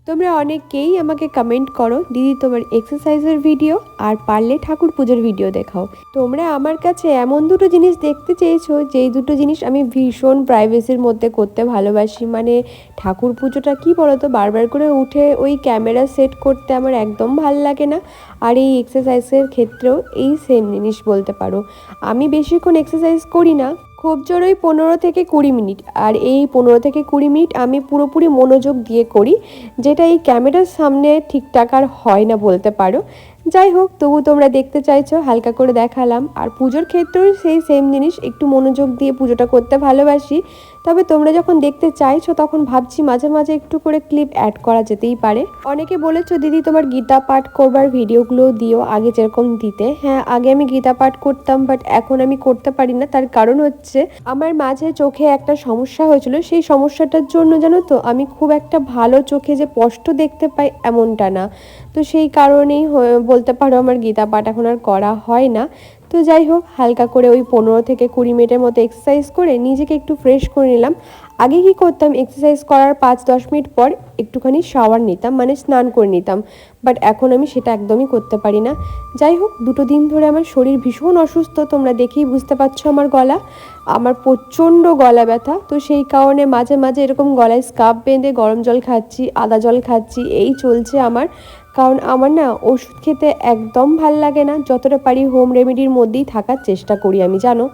তোমরা অনেকেই আমাকে কমেন্ট করো, দিদি তোমার এক্সারসাইজের ভিডিও আর পারলে ঠাকুর পুজোর ভিডিও দেখাও। তোমরা আমার কাছে এমন দুটো জিনিস দেখতে চেয়েছো, যেই দুটো জিনিস আমি ভীষণ প্রাইভেসির মধ্যে করতে ভালোবাসি। মানে ঠাকুর পুজোটা কি বলো তো, বারবার করে উঠে ওই ক্যামেরা সেট করতে আমার একদম ভাল লাগে না। আর এই এক্সারসাইজের ক্ষেত্রেও এই সেম জিনিস বলতে পারো। আমি বেশিক্ষণ এক্সারসাইজ করি না, খুব জোর ওই 15 থেকে 20 মিনিট। আর এই 15 থেকে 20 মিনিট আমি পুরোপুরি মনোযোগ দিয়ে করি, যেটা এই ক্যামেরার সামনে ঠিকঠাক আর হয় না বলতে পারো। যাই হোক, তবু তোমরা দেখতে চাইছো, হালকা করে দেখালাম। আর পুজোর ক্ষেত্রেও সেই সেম জিনিস, একটু মনোযোগ দিয়ে পুজোটা করতে ভালোবাসি। তবে তোমরা যখন দেখতে চাইছো তখন ভাবছি মাঝে মাঝে একটু করে ক্লিপ অ্যাড করা যেতেই পারে। অনেকে বলেছো দিদি তোমার গীতা পাঠ করবার ভিডিওগুলো দিও আগে যেরকম দিতে। হ্যাঁ, আগে আমি গীতা পাঠ করতাম, বাট এখন আমি করতে পারি না। তার কারণ হচ্ছে আমার মাঝে চোখে একটা সমস্যা হয়েছিল। সেই সমস্যাটার জন্য জানো তো, আমি খুব একটা ভালো চোখে যে স্পষ্ট দেখতে পাই এমনটা না। তো সেই কারণেই বলতে পারো আমার গীতা পাঠ এখন আর করা হয় না। তো যাই হোক, হালকা করে ওই 15 থেকে 20 মিনিটের মতো এক্সারসাইজ করে নিজেকে একটু ফ্রেশ করে নিলাম। আগে কি করতাম, এক্সারসাইজ করার 5-10 মিনিট পর একটুখানি শাওয়ার নিতাম, মানে স্নান করে নিতাম। বাট এখন আমি সেটা একদমই করতে পারি না। যাই হোক, 2 দিন ধরে আমার শরীর ভীষণ অসুস্থ, তোমরা দেখেই বুঝতে পারছো আমার গলা। আমার প্রচণ্ড গলা ব্যথা। তো সেই কারণে মাঝে মাঝে এরকম গলায় স্কার্ফ বেঁধে গরম জল খাচ্ছি, আদা জল খাচ্ছি, এই চলছে আমার। কারণ আমার না ওষুধ খেতে একদম ভাল লাগে না, যতটা পারি হোম রেমেডির মধ্যেই থাকার চেষ্টা করি আমি, জানো।